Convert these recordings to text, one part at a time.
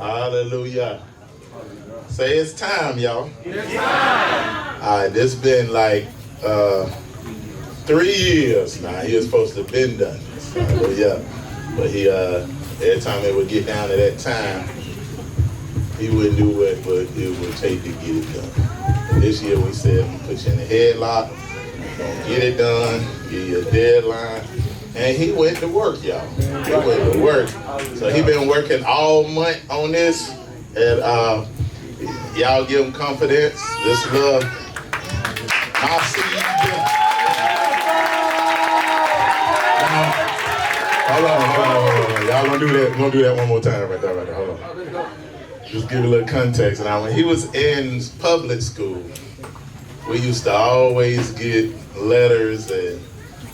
Hallelujah. Say it's time, y'all. It's time. All right, this been like 3 years now. He was supposed to have been done this. Hallelujah. But he, every time it would get down to that time, he wouldn't do what it would take to get it done. And this year we said, I'm gonna put you in a headlock, gonna get it done, give you a deadline. And he went to work, y'all. He went to work. So he been working all month on this. And y'all give him confidence. This love. I'll see you. Hold on. Y'all gonna do that. We're gonna do that one more time right there. Hold on. Just give you a little context. Now, when he was in public school, we used to always get letters and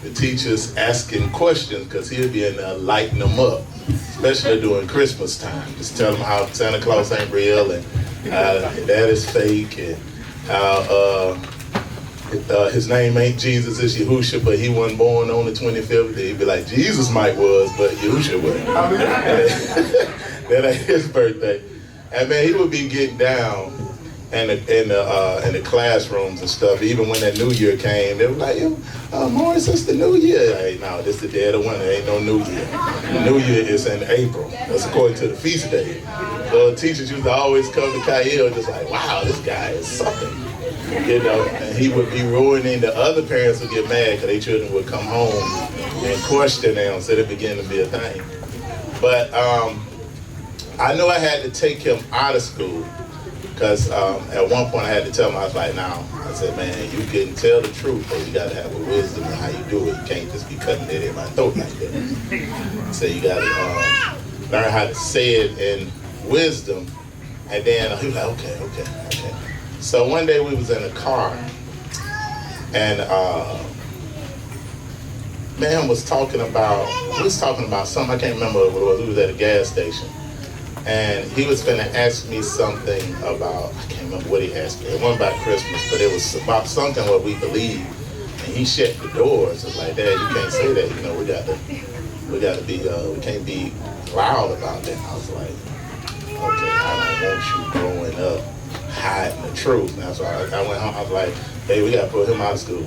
the teachers asking questions because he'd be in there lighting them up, especially during Christmas time. Just tell them how Santa Claus ain't real and that is fake and how his name ain't Jesus, it's Yahusha, but he wasn't born on the 25th. He'd be like, Jesus might was, but Yahusha wasn't. That ain't his birthday. And man, he would be getting down in the classrooms and stuff. Even when that New Year came, they were like, Morris, it's the New Year. Hey, no, this the dead of winter. Ain't no New Year. The New Year is in April. That's according to the feast day. So teachers used to always come to Kyle just like, wow, this guy is something. You know, and he would be ruining. The other parents would get mad because their children would come home and question them, so it began to be a thing. But I knew I had to take him out of school because at one point I had to tell him, I was like, now, I said, man, you can tell the truth, but you got to have a wisdom in how you do it. You can't just be cutting it in my throat like that. So you got to learn how to say it in wisdom. And then he was like, okay. So one day we was in a car, and man was talking about something, I can't remember what it was. We was at a gas station, and he was finna ask me something about, I can't remember what he asked me. It wasn't about Christmas, but it was about something what we believe. And he shut the doors. It's like, Dad, you can't say that. You know, we gotta be, we can't be loud about that. I was like, okay, I don't want you growing up hiding the truth. And that's why I went home. I was like, hey, we gotta put him out of school.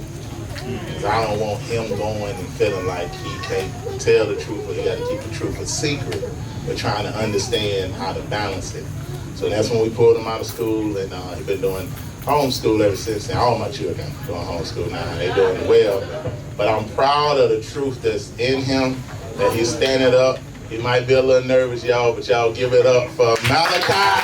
Because I don't want him going and feeling like he can't tell the truth, or he gotta keep the truth a secret. We're trying to understand how to balance it. So that's when we pulled him out of school, and he's been doing homeschool ever since. And all my children are doing homeschool now. They're doing well. But I'm proud of the truth that's in him, that he's standing up. He might be a little nervous, y'all, but y'all give it up for Malachi.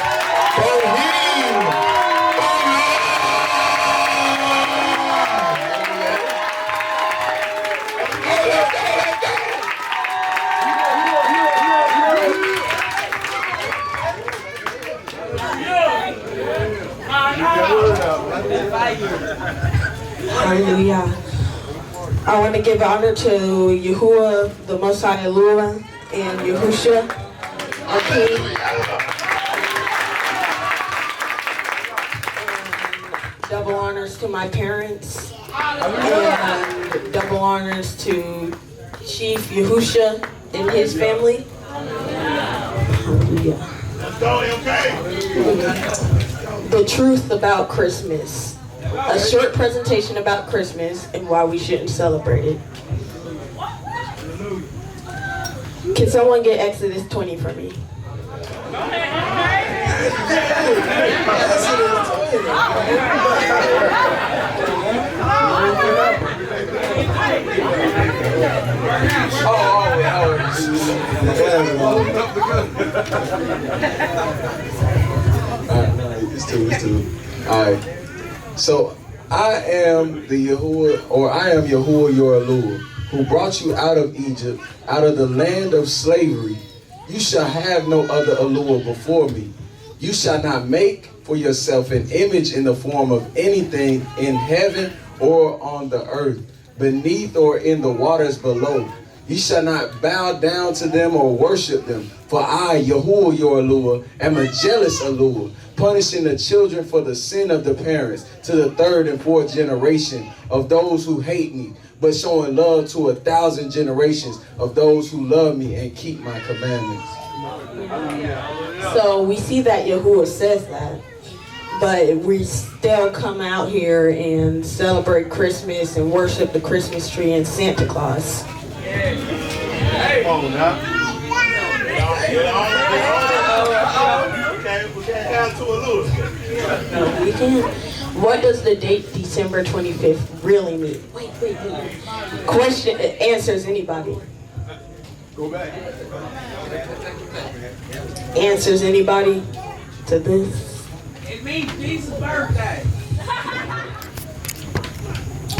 Hallelujah. I want to give honor to Yahuwah, the Most High Elua, and Yahusha, our King. And double honors to my parents. And double honors to Chief Yahusha and his family. Hallelujah. Let's go, okay? The truth about Christmas. A short presentation about Christmas and why we shouldn't celebrate it. Can someone get Exodus 20 for me? It's two. All right. So I am Yahuwah your Elua, who brought you out of Egypt, out of the land of slavery. You shall have no other Elua before me. You shall not make for yourself an image in the form of anything in heaven or on the earth, beneath or in the waters below. You shall not bow down to them or worship them. For I, Yahuwah your Elua, am a jealous Elua, punishing the children for the sin of the parents to the third and fourth generation of those who hate me, but showing love to 1,000 generations of those who love me and keep my commandments. So we see that Yahuwah says that, but we still come out here and celebrate Christmas and worship the Christmas tree and Santa Claus. Come on now. We can't have to a little. No, we can't. What does the date December 25th really mean? Wait. Question, answers anybody? Go back. Answers anybody to this? It means Jesus' birthday.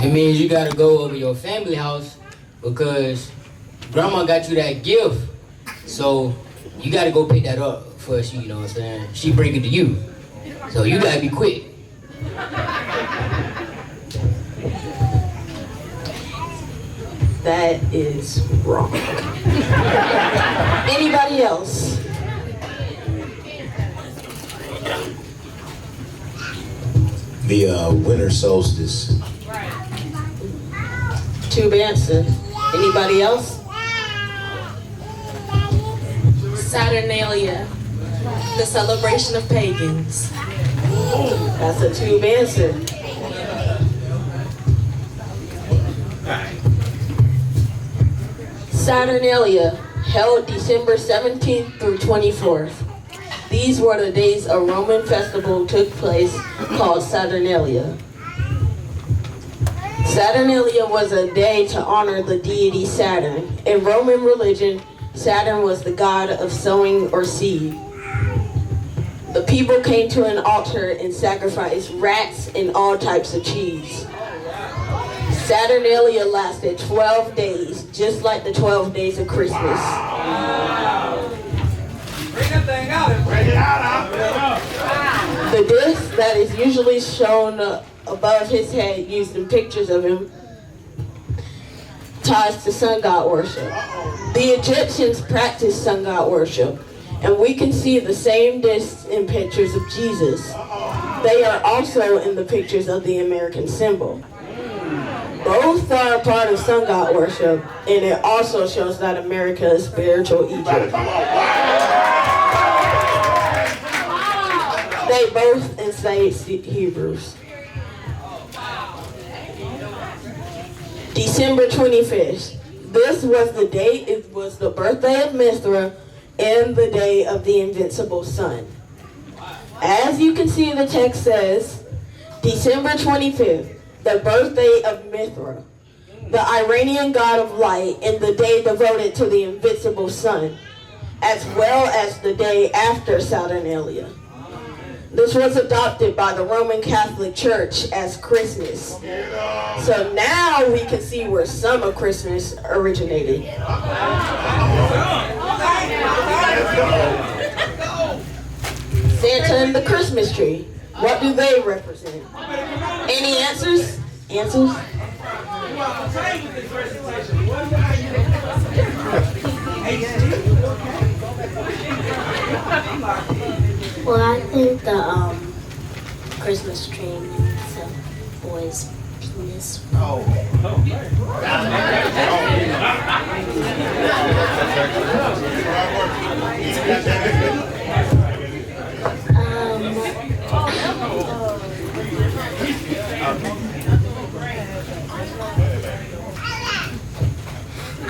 It means you gotta go over your family house because grandma got you that gift. So you gotta go pick that up for she, you know what I'm saying? She bring it to you. So you gotta be quick. That is wrong. Anybody else? The winter solstice. Two answers. Anybody else? Saturnalia, the celebration of pagans. That's a tube answer. Saturnalia, held December 17th through 24th. These were the days a Roman festival took place called Saturnalia. Saturnalia was a day to honor the deity Saturn. In Roman religion, Saturn was the god of sowing or seed. The people came to an altar and sacrificed rats and all types of cheese. Saturnalia lasted 12 days, just like the 12 days of Christmas. Bring that thing out and bring it out. The disc that is usually shown above his head, used in pictures of him, ties to sun god worship. The Egyptians practiced sun god worship, and we can see the same discs in pictures of Jesus. They are also in the pictures of the American symbol. Both are a part of sun god worship, and it also shows that America is spiritual Egypt. They both enslave Hebrews. December 25th. This was the date, it was the birthday of Mithra and the day of the invincible sun. As you can see, the text says, December 25th, the birthday of Mithra, the Iranian god of light, and the day devoted to the invincible sun, as well as the day after Saturnalia. This was adopted by the Roman Catholic Church as Christmas. So now we can see where some of Christmas originated. Santa and the Christmas tree. What do they represent? Any answers? Answers? Well, I think the Christmas tree means a boy's penis.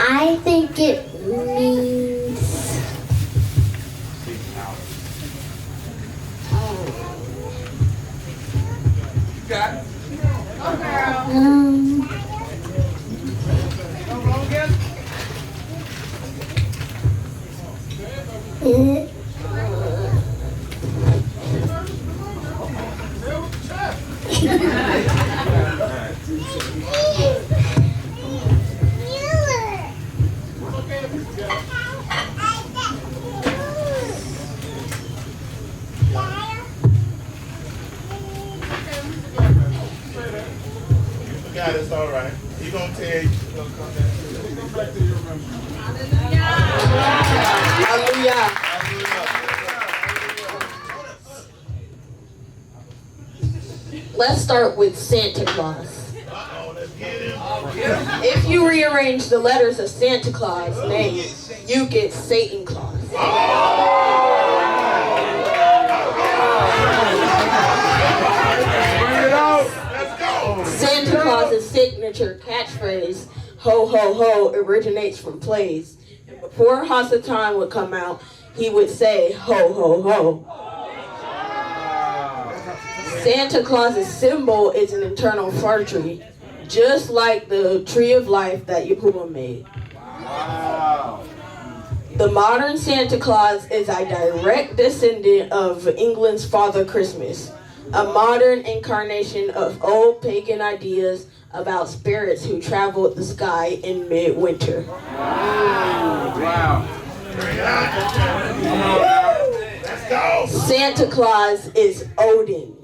I think it means it God, it's all right. He gonna tell you. He's gonna come back to you. Hallelujah. Let's start with Santa Claus. Let's get him. If you rearrange the letters of Santa Claus' name, you get Satan Claus. Santa Claus's signature catchphrase, ho ho ho, originates from plays. And before Hasatan would come out, he would say, ho ho ho. Santa Claus's symbol is an internal fir tree, just like the tree of life that Yahuwah made. The modern Santa Claus is a direct descendant of England's Father Christmas, a modern incarnation of old pagan ideas about spirits who traveled the sky in midwinter. Santa Claus is Odin.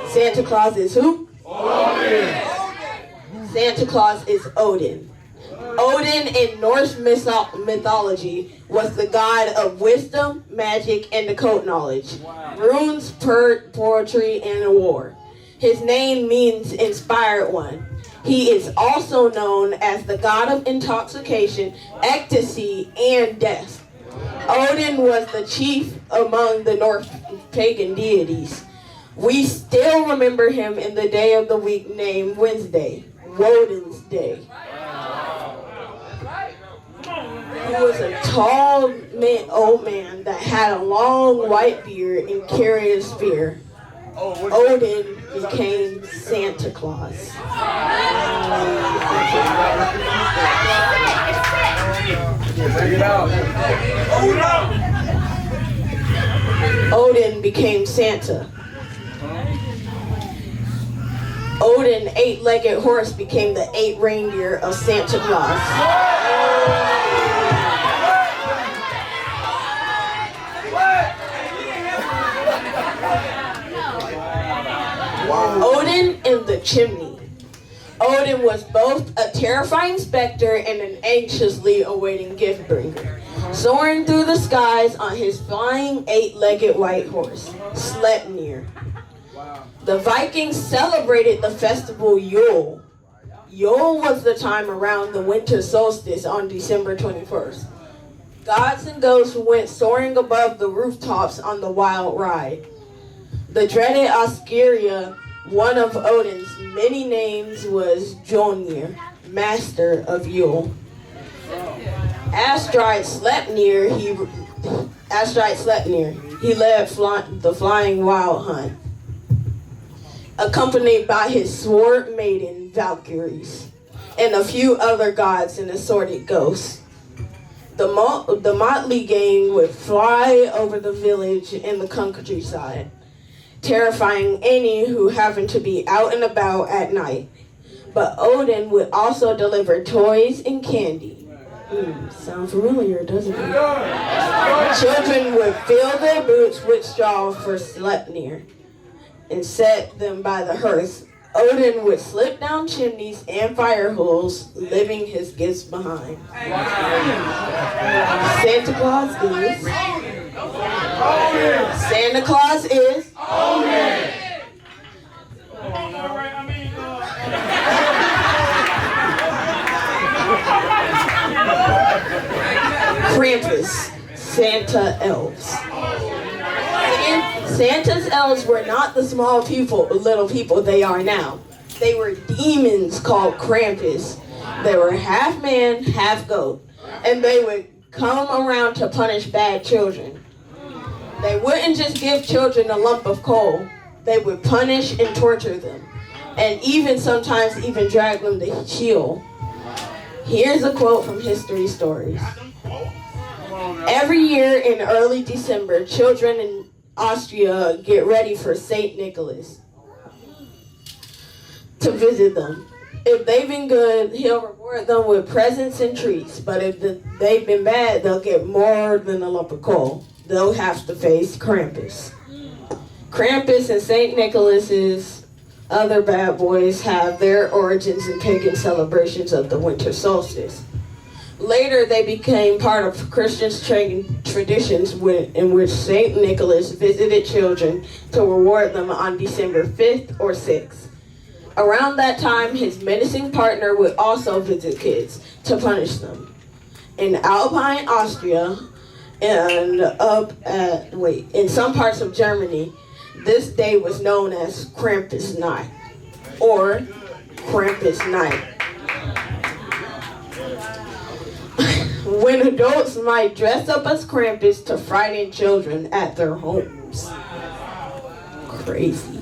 Santa Claus is who? Odin. Santa Claus is Odin. Odin in Norse mythology was the god of wisdom, magic, and occult knowledge, runes, poetry, and war. His name means inspired one. He is also known as the god of intoxication, ecstasy, and death. Odin was the chief among the Norse pagan deities. We still remember him in the day of the week named Wednesday, Woden's Day. He was a tall old man that had a long white beard and carried a spear. Odin became Santa Claus. Odin became Santa. Odin, eight-legged horse, became the eight reindeer of Santa Claus. Odin and the chimney. Odin was both a terrifying specter and an anxiously awaiting gift bringer, soaring through the skies on his flying eight-legged white horse, Sleipnir. The Vikings celebrated the festival Yule. Yule was the time around the winter solstice on December 21st. Gods and ghosts went soaring above the rooftops on the wild ride. The dreaded Askeria, one of Odin's many names, was Mjolnir, master of Yule. Astride Sleipnir, he led the flying wild hunt, accompanied by his sword maiden Valkyries and a few other gods and assorted ghosts. The motley gang would fly over the village and the countryside, terrifying any who happened to be out and about at night. But Odin would also deliver toys and candy. Sound familiar, doesn't it? Children would fill their boots with straw for Sleipnir and set them by the hearth. Odin would slip down chimneys and fire holes, leaving his gifts behind. Santa Claus is... Santa Claus is... Krampus, Santa elves. Santa's elves were not the small little people they are now. They were demons called Krampus. They were half man, half goat, and they would come around to punish bad children. They wouldn't just give children a lump of coal. They would punish and torture them, and sometimes drag them to Sheol. Here's a quote from History Stories. Every year in early December, children in Austria get ready for St. Nicholas to visit them. If they've been good, he'll reward them with presents and treats. But if they've been bad, they'll get more than a lump of coal. They'll have to face Krampus. Krampus and St. Nicholas's other bad boys have their origins in pagan celebrations of the winter solstice. Later, they became part of Christian traditions in which St. Nicholas visited children to reward them on December 5th or 6th. Around that time, his menacing partner would also visit kids to punish them. In Alpine Austria, And in some parts of Germany, this day was known as Krampus Night or Krampus Night. When adults might dress up as Krampus to frighten children at their homes. Crazy.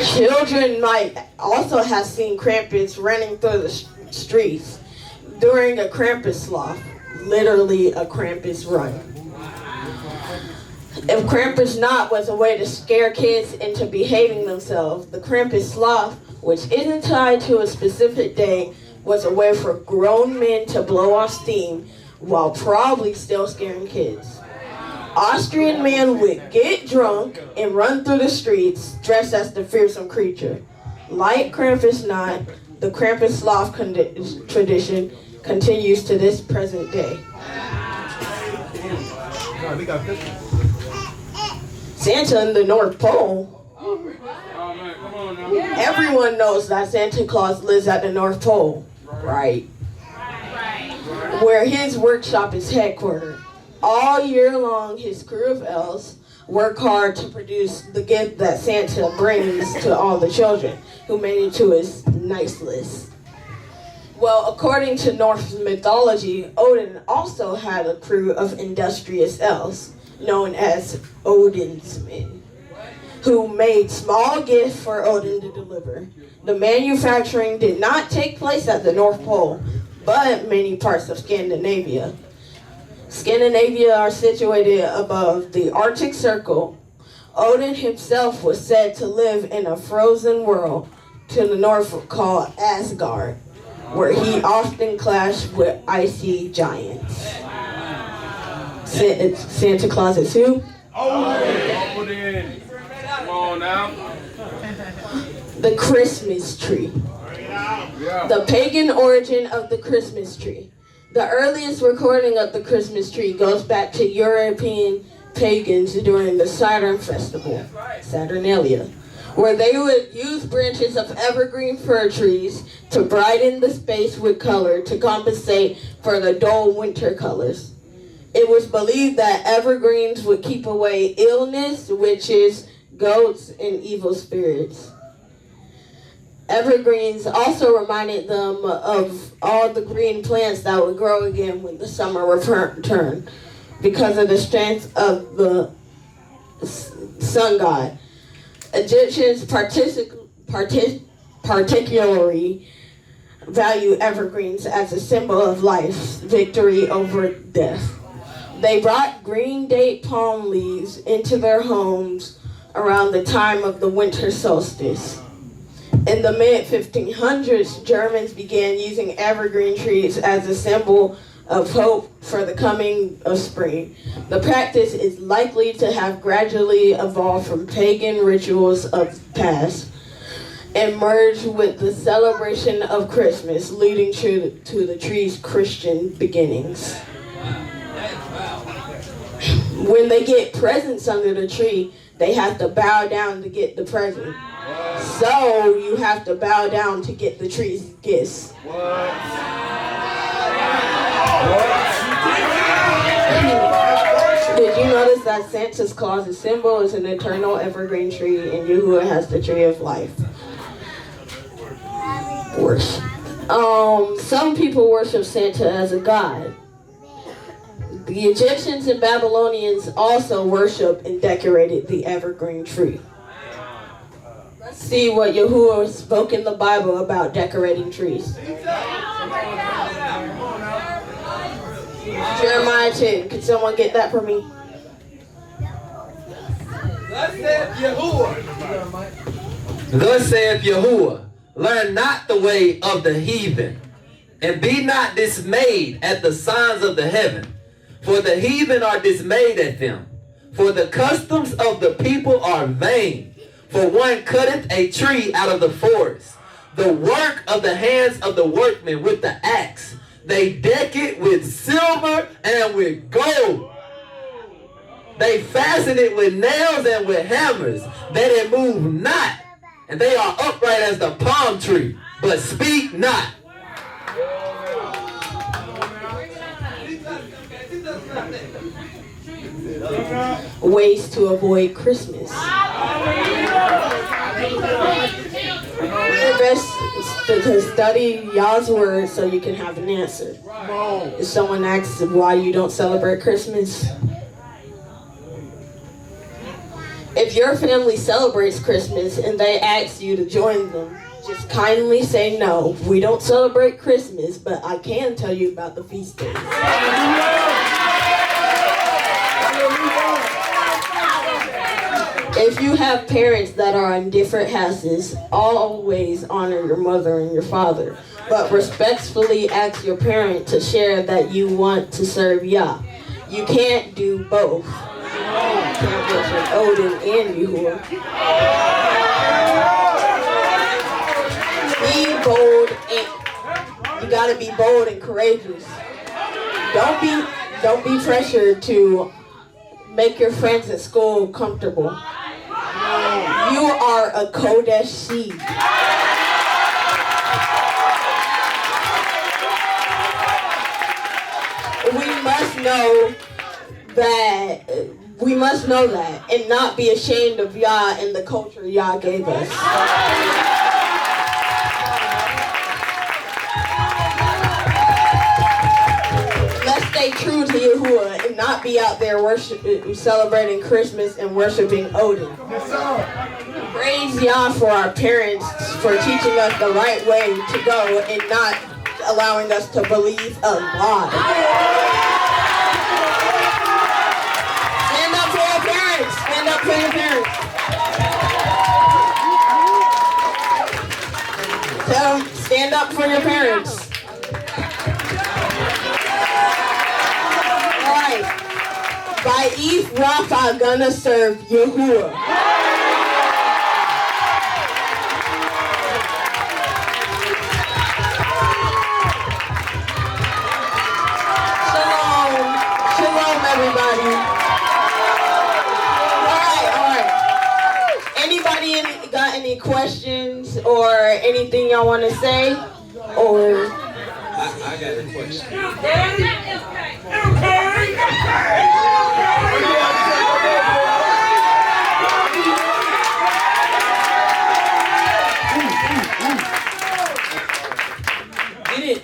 Children might also have seen Krampus running through the streets during a Krampus sloth, literally a Krampus run. If Krampus Nacht was a way to scare kids into behaving themselves, the Krampus sloth, which isn't tied to a specific day, was a way for grown men to blow off steam while probably still scaring kids. Austrian men would get drunk and run through the streets dressed as the fearsome creature. Like Krampus Nacht, the Krampus sloth tradition continues to this present day. Santa in the North Pole. Everyone knows that Santa Claus lives at the North Pole, right? Where his workshop is headquartered. All year long, his crew of elves work hard to produce the gift that Santa brings to all the children who made it to his nice list. Well, according to Norse mythology, Odin also had a crew of industrious elves known as Odin's men, who made small gifts for Odin to deliver. The manufacturing did not take place at the North Pole, but many parts of Scandinavia. Scandinavia are situated above the Arctic Circle. Odin himself was said to live in a frozen world to the north called Asgard, where he often clashed with icy giants. Santa Claus is who? Odin. Come on now. The Christmas tree. The pagan origin of the Christmas tree. The earliest recording of the Christmas tree goes back to European pagans during the Saturn festival, Saturnalia, where they would use branches of evergreen fir trees to brighten the space with color to compensate for the dull winter colors. It was believed that evergreens would keep away illness, witches, goats, and evil spirits. Evergreens also reminded them of all the green plants that would grow again when the summer returned because of the strength of the sun god. Egyptians particularly value evergreens as a symbol of life, victory over death. They brought green date palm leaves into their homes around the time of the winter solstice. In the mid-1500s, Germans began using evergreen trees as a symbol of hope for the coming of spring. The practice is likely to have gradually evolved from pagan rituals of the past and merged with the celebration of Christmas, leading to the tree's Christian beginnings. When they get presents under the tree, they have to bow down to get the present. So you have to bow down to get the tree's gifts. Did you notice that Santa Claus's symbol is an eternal evergreen tree and Yahuwah has the tree of life? Worship. Some people worship Santa as a god. The Egyptians and Babylonians also worshiped and decorated the evergreen tree. Let's see what Yahuwah spoke in the Bible about decorating trees. Jeremiah 10. Could someone get that for me? Thus saith Yahuwah. Thus saith Yahuwah, learn not the way of the heathen, and be not dismayed at the signs of the heaven. For the heathen are dismayed at them. For the customs of the people are vain. For one cutteth a tree out of the forest, the work of the hands of the workmen with the axe. They deck it with silver and with gold. They fasten it with nails and with hammers, that it move not. And they are upright as the palm tree, but speak not. ways to avoid Christmas. The best is to study y'all's word so you can have an answer. If someone asks why you don't celebrate Christmas, if your family celebrates Christmas and they ask you to join them, just kindly say no. We don't celebrate Christmas, but I can tell you about the feast days. If you have parents that are in different houses, always honor your mother and your father, but respectfully ask your parent to share that you want to serve Yah. You can't do both. You can't worship Odin and Yahuwah. Be bold and you gotta be bold and courageous. Don't be pressured to make your friends at school comfortable. You are a Kodesh seed. We must know that and not be ashamed of Yah and the culture Yah gave us. Let's stay true to Yahuwah and not be out there celebrating Christmas and worshiping Odin. Praise Yah for our parents for teaching us the right way to go and not allowing us to believe a lie. Stand up for your parents. Stand up for your parents. Tell them, stand up for your parents. Alright. By Eve Rafa gonna serve Yahuwah. Everybody. All right. Anybody got any questions or anything y'all want to say? Or I got a question.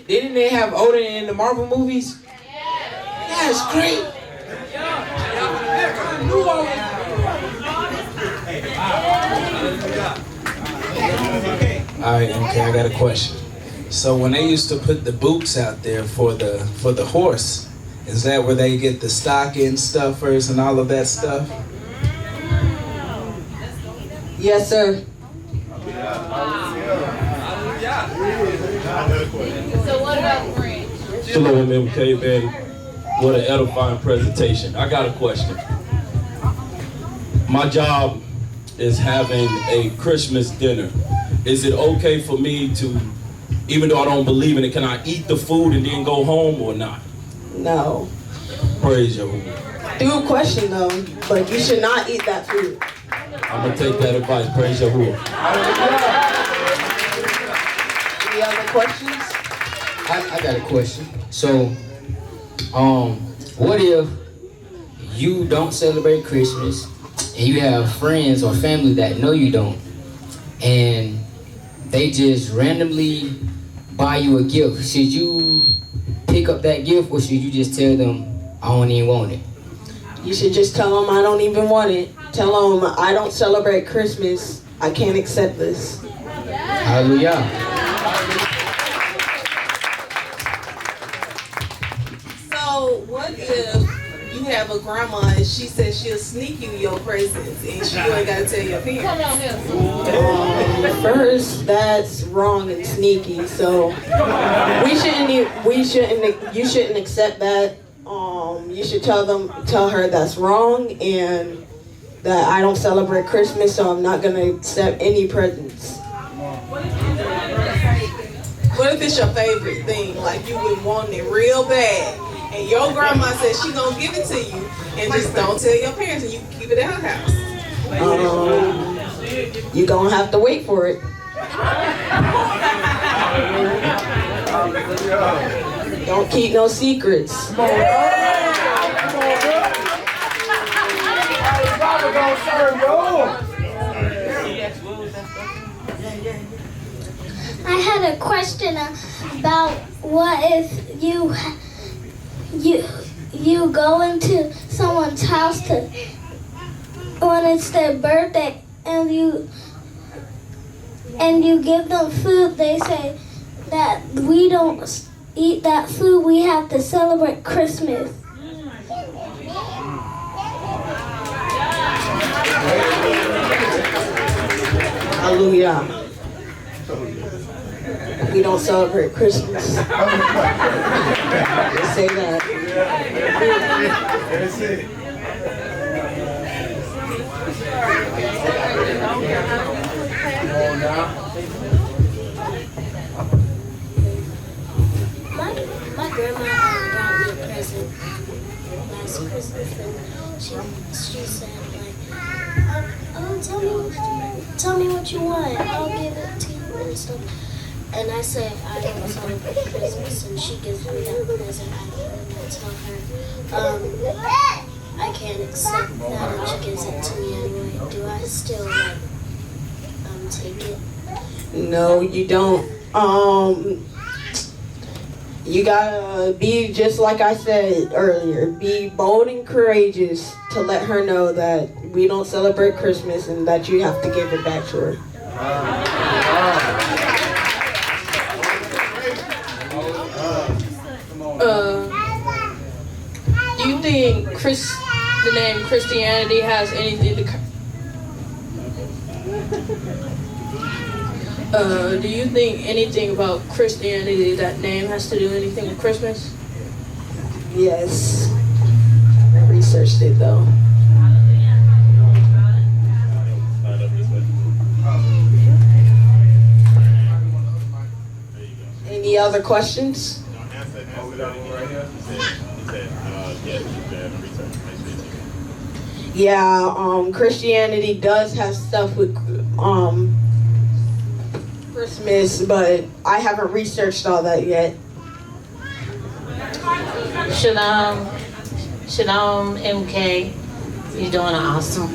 Didn't they have Odin in the Marvel movies? That's great. Alright, okay, I got a question. So when they used to put the boots out there for the horse, is that where they get the stocking stuffers and all of that stuff? yes, sir. So what about French? Shalom, MK, man. What an edifying presentation. I got a question. My job is having a Christmas dinner. Is it okay for me to, even though I don't believe in it, can I eat the food and then go home or not? No. Praise Yahuwah. Good question though, but you should not eat that food. I'm going to take that advice. Praise Yahuwah. Any other questions? I got a question. So, what if you don't celebrate Christmas and you have friends or family that know you don't, and they just randomly buy you a gift? Should you pick up that gift or should you just tell them, I don't even want it? You should just tell them I don't even want it. Tell them I don't celebrate Christmas. I can't accept this. Hallelujah. So what if you have a grandma and she says she'll sneak you your presents and you ain't gotta tell your parents? First, that's wrong and sneaky. So you shouldn't accept that. You should tell her that's wrong and that I don't celebrate Christmas, so I'm not gonna accept any presents. What if it's your favorite thing, like you been wanting it real bad, and your grandma says she gonna give it to you, and just don't tell your parents, and you can keep it at her house? You're gonna have to wait for it. Don't keep no secrets. I had a question about what if you go into someone's house when it's their birthday and you give them food. They say that we don't eat that food. We have to celebrate Christmas. Hallelujah. We don't celebrate Christmas. They say that. My grandma got me a present last Christmas, and she said like, "Oh, tell me what you want. I'll give it to you and stuff." And I say I don't celebrate Christmas, and she gives me that present. And I tell her I can't accept that, and she gives it to me anyway. Do I still take it? No, you don't. You gotta be just like I said earlier. Be bold and courageous to let her know that we don't celebrate Christmas and that you have to give it back to her. Do you think the name Christianity has anything to? Do you think anything about Christianity, that name, has to do anything with Christmas? Yes. I researched it though. Any other questions? Yeah, Christianity does have stuff with Christmas, but I haven't researched all that yet. Shalom, MK. You're doing an awesome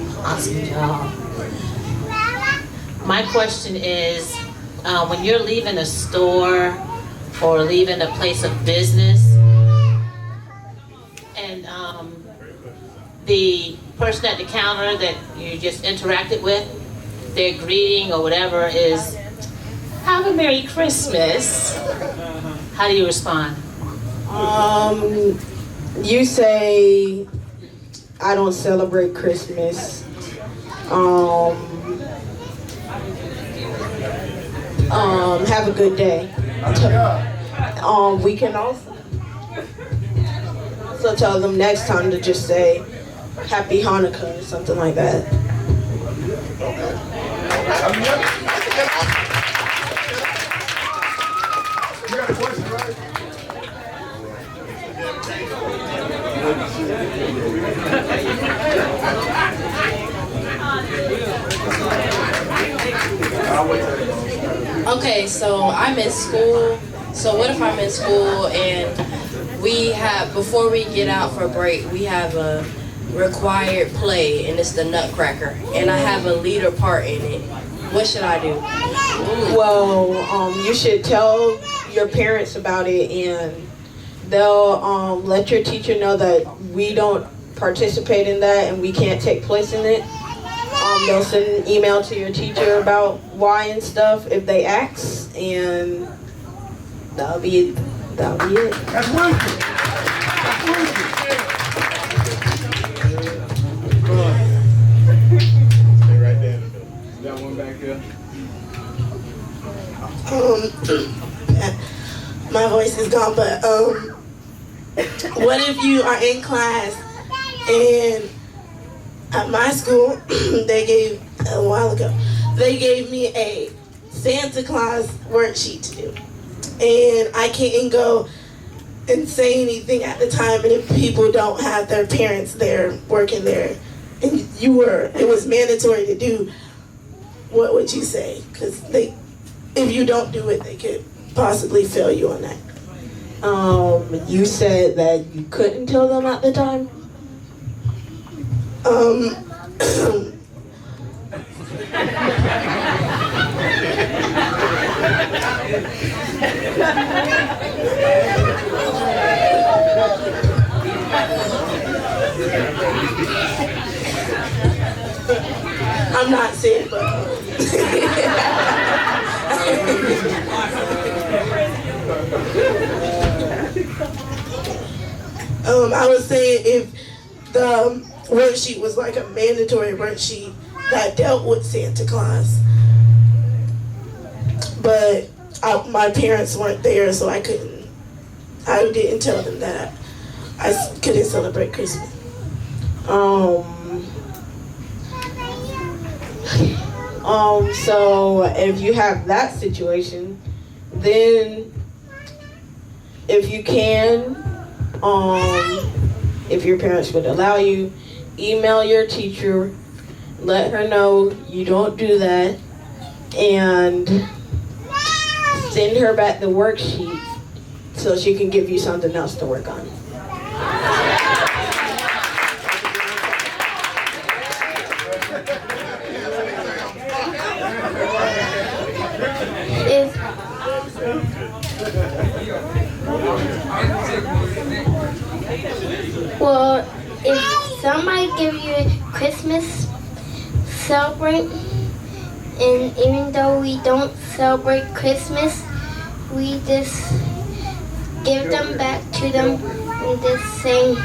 job. My question is, when you're leaving a store or leaving a place of business, and the person at the counter that you just interacted with, their greeting or whatever is, "Have a Merry Christmas." How do you respond? You say, "I don't celebrate Christmas." Have a good day. We can also tell them next time to just say Happy Hanukkah or something like that. You got a question, right? Okay, so I'm in school. So what if I'm in school and before we get out for break, we have a required play, and it's the Nutcracker, and I have a leader part in it. What should I do? Well, you should tell your parents about it, and they'll let your teacher know that we don't participate in that and we can't take place in it. They'll send an email to your teacher about why and stuff if they ask, and that'll be it. That's wisdom. That's wisdom. Stay right there in the middle. You got one back here? My voice is gone, but what if you are in class and at my school, they gave me a Santa Claus worksheet to do. And I can't go and say anything at the time, and if people don't have their parents there working there, and it was mandatory to do, what would you say? Because if you don't do it, they could possibly fail you on that. You said that you couldn't tell them at the time? I'm not sick, but I was saying if the worksheet was like a mandatory worksheet that dealt with Santa Claus, but my parents weren't there, so I didn't tell them that I couldn't celebrate Christmas. So if you have that situation, then if you can, if your parents would allow you, email your teacher, let her know you don't do that, and send her back the worksheet so she can give you something else to work on. Well, if somebody give you a Christmas celebrate, and even though we don't celebrate Christmas, we just give them back to them and just sing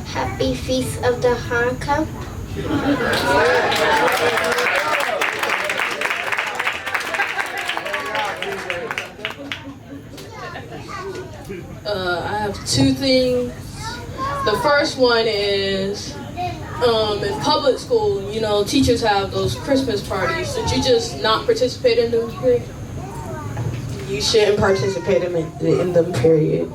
Happy Feast of the Hanukkah. I have two things. The first one is in public school, you know, teachers have those Christmas parties. Did you just not participate in them? You shouldn't participate in them, period.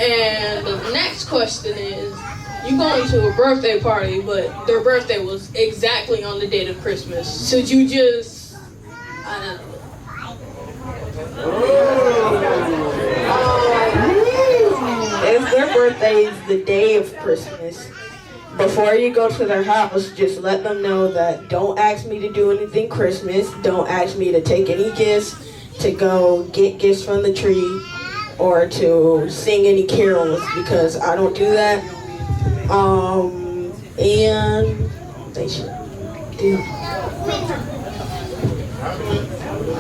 And the next question is, you going to a birthday party, but their birthday was exactly on the date of Christmas. Should you just, I don't know. If their birthday is the day of Christmas, before you go to their house, just let them know that don't ask me to do anything Christmas, don't ask me to take any gifts, to go get gifts from the tree, or to sing any carols, because I don't do that. And they should do.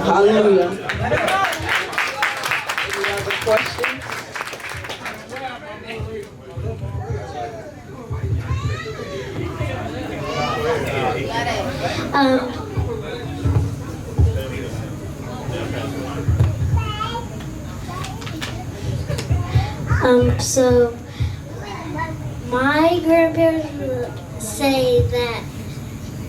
Hallelujah. Any other questions? So my grandparents would say that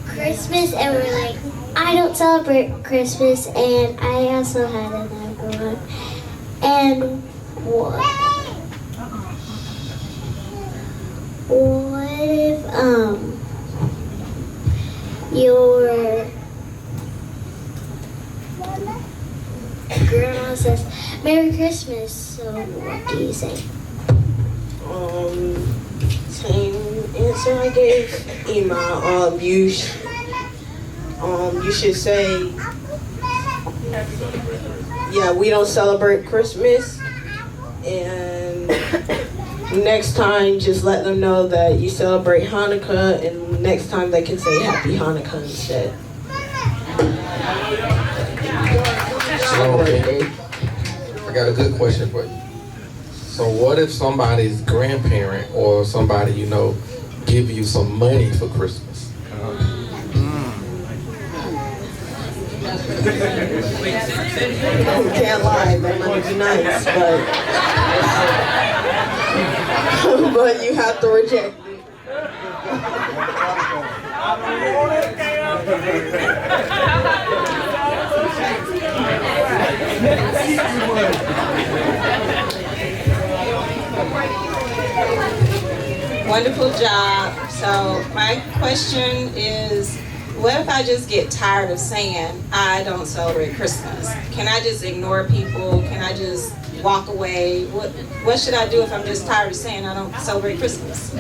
Christmas, and we're like, I don't celebrate Christmas, and I also had another one. And what if your grandma says Merry Christmas, so what do you say? Same answer I gave Ima. You should say, yeah, we don't celebrate Christmas, and next time just let them know that you celebrate Hanukkah, and next time they can say Happy Hanukkah instead. So, I got a good question for you. So what if somebody's grandparent or somebody you know give you some money for Christmas? Can't lie, that might be nice, but you have to reject it. Wonderful job. So my question is, what if I just get tired of saying I don't celebrate Christmas? Can I just ignore people? Can I just walk away? What should I do if I'm just tired of saying I don't celebrate Christmas?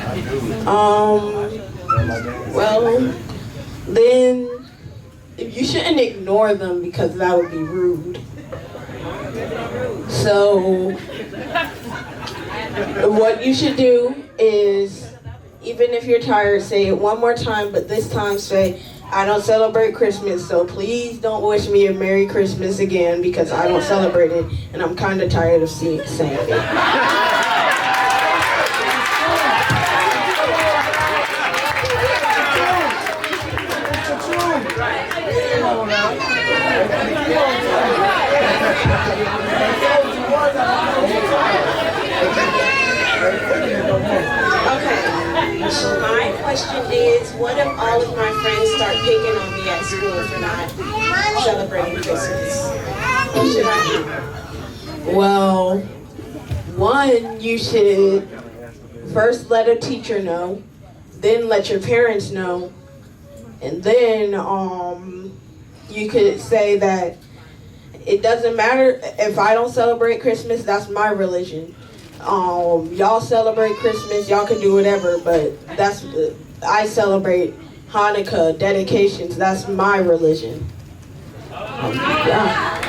Well, then you shouldn't ignore them because that would be rude. So what you should do is, even if you're tired, say it one more time, but this time say, I don't celebrate Christmas, so please don't wish me a Merry Christmas again because I don't celebrate it and I'm kind of tired of saying it. My question is, what if all of my friends start picking on me at school for not celebrating Christmas? What should I do? Well, one, you should first let a teacher know, then let your parents know, and then you could say that it doesn't matter if I don't celebrate Christmas, that's my religion. Y'all celebrate Christmas, y'all can do whatever, but I celebrate Hanukkah, dedications, that's my religion. Yeah.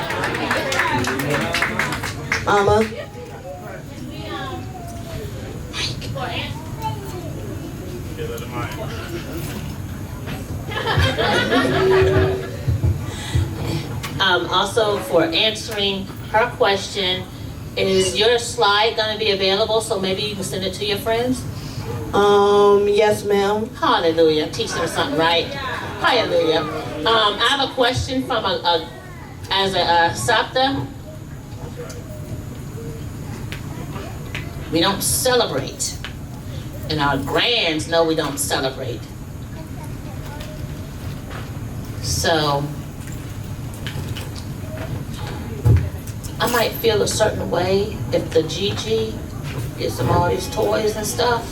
Mama? Also, for answering her question, is your slide going to be available so maybe you can send it to your friends? Yes, ma'am. Hallelujah. Teach them something, right? Hallelujah. I have a question from as a Sapta. We don't celebrate. And our grands know we don't celebrate. So, I might feel a certain way if the Gigi gets them all these toys and stuff,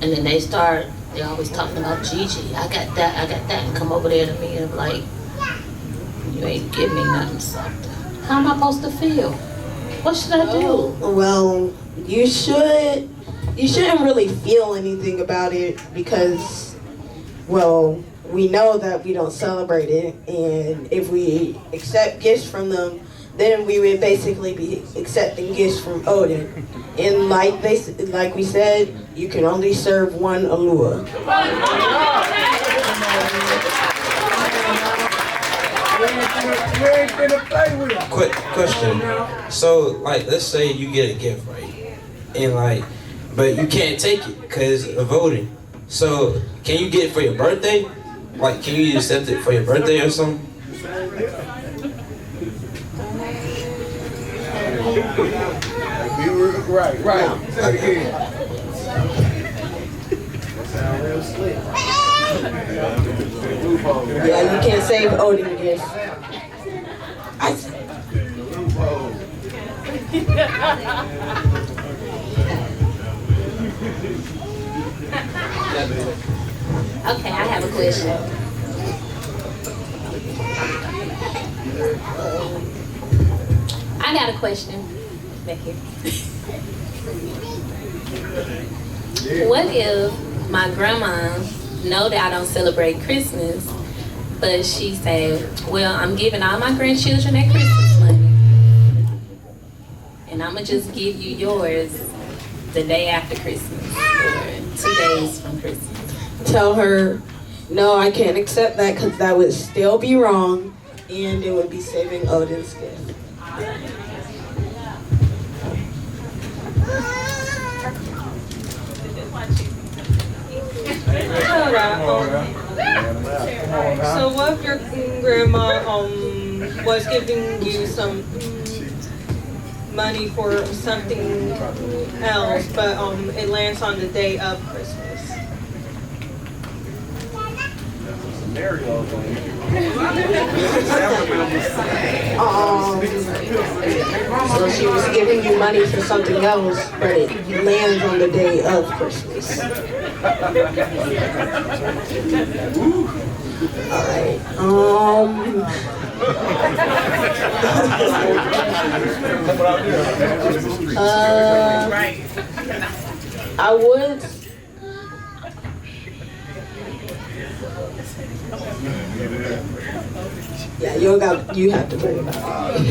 and then they're always talking about Gigi. I got that, and come over there to me and be like, you ain't give me nothing, something. How am I supposed to feel? What should I do? Well, you shouldn't really feel anything about it because, well, we know that we don't celebrate it, and if we accept gifts from them, then we would basically be accepting gifts from Odin. And like we said, you can only serve one Alua. Quick question. So, like, let's say you get a gift, right? And but you can't take it because of voting. So, can you get it for your birthday? Like, can you accept it for your birthday or something? Right. Say it again. Yeah, you can't save Odin gifts. Okay, I have a question. I got a question back here. What if my grandma know that I don't celebrate Christmas, but she said, well, I'm giving all my grandchildren their Christmas money, and I'm gonna just give you yours the day after Christmas, or 2 days from Christmas. Tell her, no, I can't accept that because that would still be wrong, and it would be saving Odin's gift. So what if your grandma was giving you some money for something else, but it lands on the day of Christmas? So she was giving you money for something else, but it lands on the day of Christmas. Alright. I would. Yeah, you have to worry about it.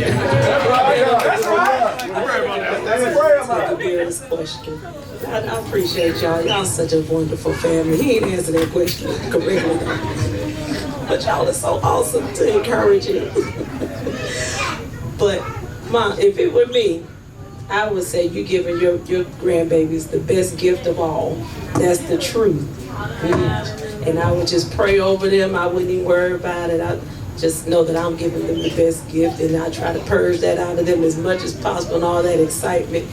That's question. I appreciate y'all. Y'all such a wonderful family. He ain't answered that question correctly though. But y'all are so awesome to encourage it. But Mom, if it were me, I would say you giving your grandbabies the best gift of all. That's the truth. And I would just pray over them. I wouldn't even worry about it. I just know that I'm giving them the best gift, and I try to purge that out of them as much as possible and all that excitement,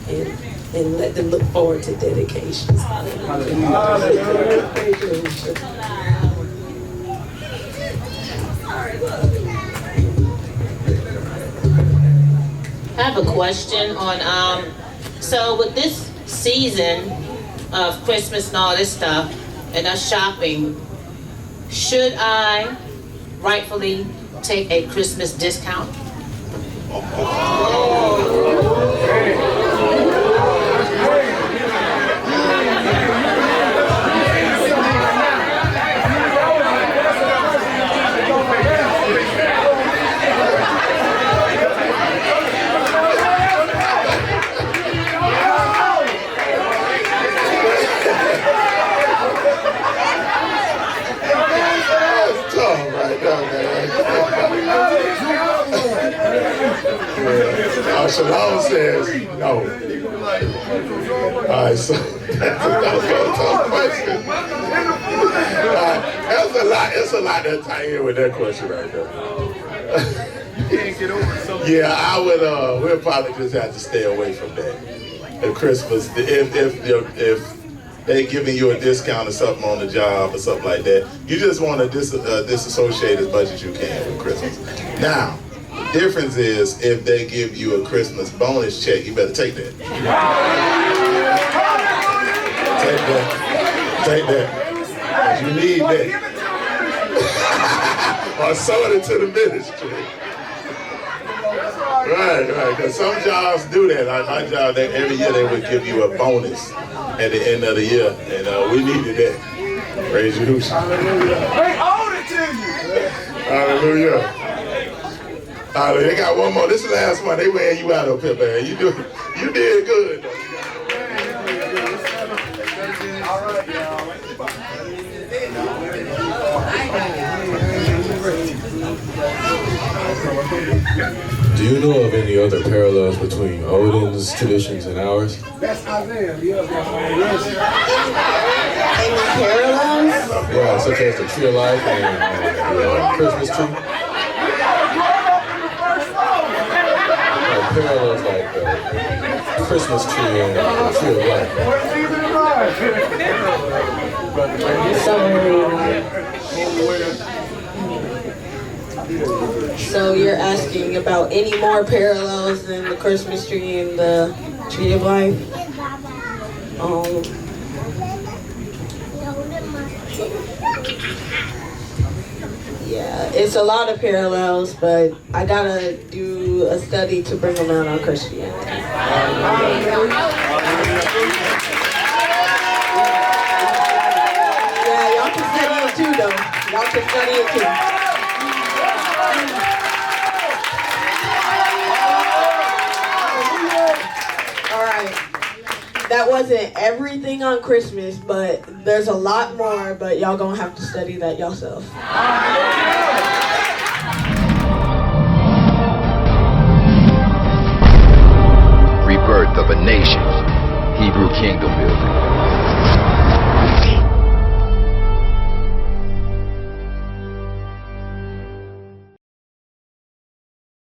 and let them look forward to dedications. I have a question on, so with this season of Christmas and all this stuff, and us shopping, should I rightfully take a Christmas discount? Shalom says no. Alright, so that's a tough question. It's a lot that tie in with that question right there. Yeah, I would. We'll probably just have to stay away from that. At Christmas, if they giving you a discount or something on the job or something like that, you just want to disassociate as much as you can with Christmas. Now, the difference is if they give you a Christmas bonus check, you better take that. Take that. You need that. Or sow it into the ministry. Right, because some jobs do that. Like my job, every year they would give you a bonus at the end of the year, and we needed that. Praise Musha. They owe it to you. Hallelujah. They got one more. This is the last one. They wearing you out up here, man. You did good. Do you know of any other parallels between Odin's traditions and ours? That's Isaiah. Any parallels? Yeah, such as the tree of life and the Christmas tree. Parallels like the Christmas tree and the tree of life. So you're asking about any more parallels than the Christmas tree and the tree of life? Yeah, it's a lot of parallels, but I gotta do a study to bring them out on Christianity. Yeah, y'all can study it too, though. Y'all can study it too. All right. That wasn't everything on Christmas, but there's a lot more, but y'all gonna have to study that yourself. Rebirth of a nation, Hebrew kingdom building.